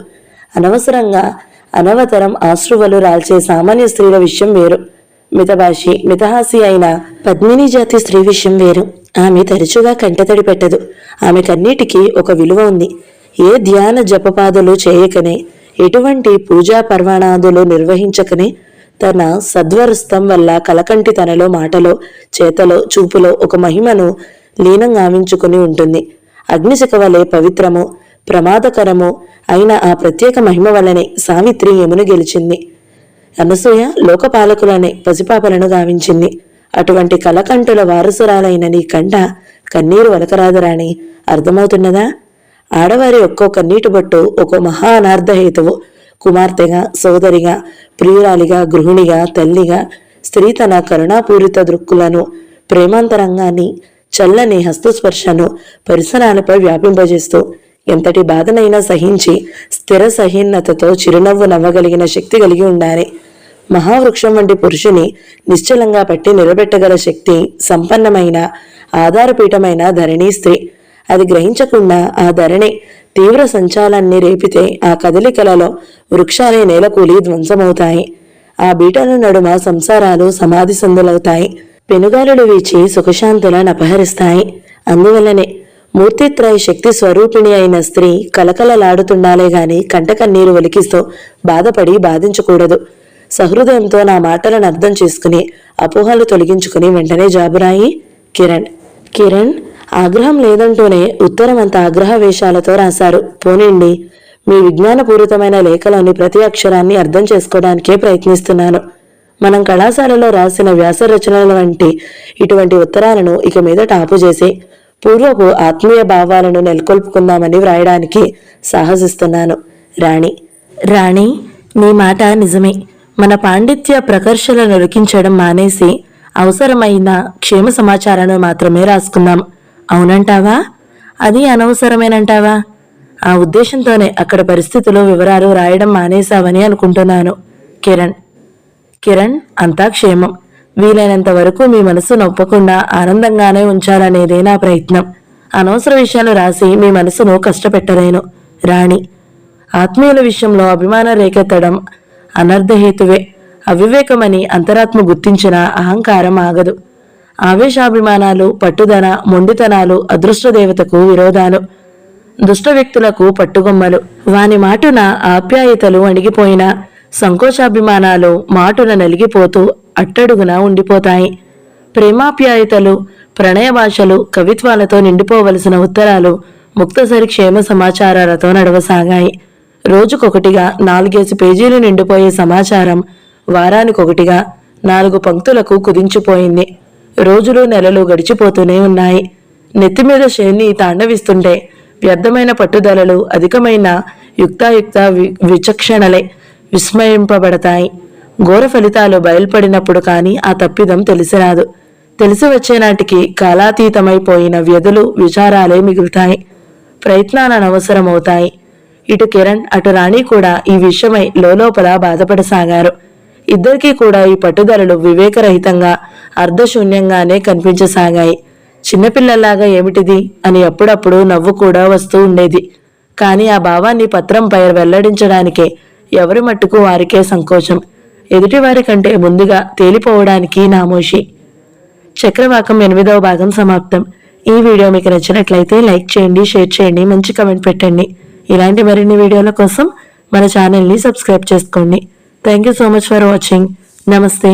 అనవసరంగా అనవతరం ఆశ్రువలు రాల్చే సామాన్య స్త్రీల విషయం వేరు. మితభాషి, మితహాసి అయిన పద్మిని జాతి స్త్రీ విషయం వేరు. ఆమె తరచుగా కంటతడి పెట్టదు. ఆమె కన్నీటికి ఒక విలువ ఉంది. ఏ ధ్యాన జపపాదులు చేయకనే, ఎటువంటి పూజా పర్వణాదులు నిర్వహించకనే తన సద్వరస్థం వల్ల కలకంటి తనలో మాటలో, చేతలో, చూపులో ఒక మహిమను లీనం గావించుకుని ఉంటుంది. అగ్నిశిఖ వలె పవిత్రము, ప్రమాదకరము అయిన ఆ ప్రత్యేక మహిమ వల్లనే సావిత్రి యమును గెలిచింది. అనసూయ లోకపాలకులనే పసిపాపలను గావించింది. అటువంటి కలకంటుల వారసురాలైన నీ కంట కన్నీరు వలకరాదరాని అర్థమవుతున్నదా? ఆడవారి ఒక్కో కన్నీటి బొట్టు ఒక్కో మహా అనార్థ హేతువు. కుమార్తెగా, సోదరిగా, ప్రియురాలిగా, గృహిణిగా, తల్లిగా స్త్రీ తన కరుణాపూరిత దృక్కులను, ప్రేమాంతరంగాన్ని, చల్లని హస్తస్పర్శను పరిసరాలపై వ్యాపింపజేస్తూ ఎంతటి బాధనైనా సహించి స్థిర సహీనతతో చిరునవ్వు నవ్వగలిగిన శక్తి కలిగి ఉండాలి. మహావృక్షం వంటి పురుషుని నిశ్చలంగా పట్టి నిలబెట్టగల శక్తి సంపన్నమైన ఆధారపీఠమైన ధరణి స్త్రీ. అది గ్రహించకుండా ఆ ధరణి తీవ్ర సంచాలాన్ని రేపితే ఆ కదలికలలో వృక్షాలే నేలకూలి ధ్వంసమవుతాయి. ఆ బీటల నడుమ సంసారాలు సమాధి సందులవుతాయి. పెనుగాలులు వీచి సుఖశాంతులను అపహరిస్తాయి. అందువల్లనే మూర్తిత్రయ శక్తి స్వరూపిణి అయిన స్త్రీ కలకలలాడుతుండాలే గాని కంటకన్నీరు ఒలికిస్తూ బాధపడి బాధించకూడదు. సహృదయంతో నా మాటలను అర్థం చేసుకుని అపోహలు తొలగించుకుని వెంటనే జాబురాయి. కిరణ్ ఆగ్రహం లేదంటూనే ఉత్తరం అంత ఆగ్రహ వేషాలతో రాశారు. పోనీండి, మీ విజ్ఞానపూరితమైన లేఖలోని ప్రతి అక్షరాన్ని అర్థం చేసుకోవడానికే ప్రయత్నిస్తున్నాను. మనం కళాశాలలో రాసిన వ్యాస రచనల వంటి ఇటువంటి ఉత్తరాలను ఇక మీదట ఆపుచేసి పూర్వపు ఆత్మీయ భావాలను నెలకొల్పుకుందామని వ్రాయడానికి సాహసిస్తున్నాను. రాణి, నీ మాట నిజమే. మన పాండిత్య ప్రకర్షలను రుకించడం మానేసి అవసరమైన క్షేమ సమాచారాన్ని మాత్రమే రాసుకుందాం. అవునంటావా? అది అనవసరమేనంటావా? ఆ ఉద్దేశంతోనే అక్కడ పరిస్థితులు వివరాలు రాయడం మానేశావని అనుకుంటున్నాను. కిరణ్, అంతా క్షేమం. వీలైనంత వరకు మీ మనసు నొప్పకుండా ఆనందంగానే ఉంచాలనేదే నా ప్రయత్నం. అనవసర విషయాలు రాసి మీ మనసును కష్టపెట్టలేను. రాణి. ఆత్మీయుల విషయంలో అభిమానం రేకెత్తడం అనర్ధహేతువే. అవివేకమని అంతరాత్మ గుర్తించిన అహంకారం ఆగదు. ఆవేశాభిమానాలు, పట్టుదల, మొండితనాలు అదృష్టదేవతకు విరోధాలు, దుష్ట వ్యక్తులకు పట్టుగొమ్మలు. వాని మాటున ఆప్యాయతలు అణిగిపోయిన సంకోచాభిమానాలు మాటున నలిగిపోతూ అట్టడుగున ఉండిపోతాయి. ప్రేమాప్యాయతలు, ప్రణయ భాషలు, కవిత్వాలతో నిండిపోవలసిన ఉత్తరాలు ముక్తసరి క్షేమ సమాచారాలతో నడవసాగాయి. రోజుకొకటిగా 4 పేజీలు నిండిపోయే సమాచారం వారానికొకటిగా 4 పంక్తులకు కుదించిపోయింది. రోజులు నెలలు గడిచిపోతూనే ఉన్నాయి. నెత్తిమీద శని తాండవిస్తుంటే వ్యర్థమైన పట్టుదలలు, అధికమైన యుక్తాయుక్త విచక్షణలే విస్మయింపబడతాయి. ఘోర ఫలితాలు బయల్పడినప్పుడు కానీ ఆ తప్పిదం తెలిసిరాదు. తెలిసి వచ్చే నాటికి కాలాతీతమైపోయిన వ్యధులు, విచారాలే మిగులుతాయి. ప్రయత్నాలు అనవసరమవుతాయి. ఇటు కిరణ్, అటు రాణి కూడా ఈ విషయమై లోపల బాధపడసాగారు. ఇద్దరికీ కూడా ఈ పట్టుదలలు వివేకరహితంగా, అర్ధశూన్యంగానే కనిపించసాగాయి. చిన్నపిల్లల్లాగా ఏమిటిది అని అప్పుడప్పుడు నవ్వు కూడా వస్తూ ఉండేది. కానీ ఆ భావాన్ని పత్రంపై వెల్లడించడానికే ఎవరి మట్టుకు వారికే సంకోచం. ఎదుటివారి కంటే ముందుగా తేలిపోవడానికి నామోషి. చక్రవాకం 8వ భాగం సమాప్తం. ఈ వీడియో మీకు నచ్చినట్లయితే లైక్ చేయండి, షేర్ చేయండి, మంచి కమెంట్ పెట్టండి. ఇలాంటి మరిన్ని వీడియోల కోసం మన ఛానల్ని సబ్స్క్రైబ్ చేసుకోండి. Thank you so much for watching. నమస్తే.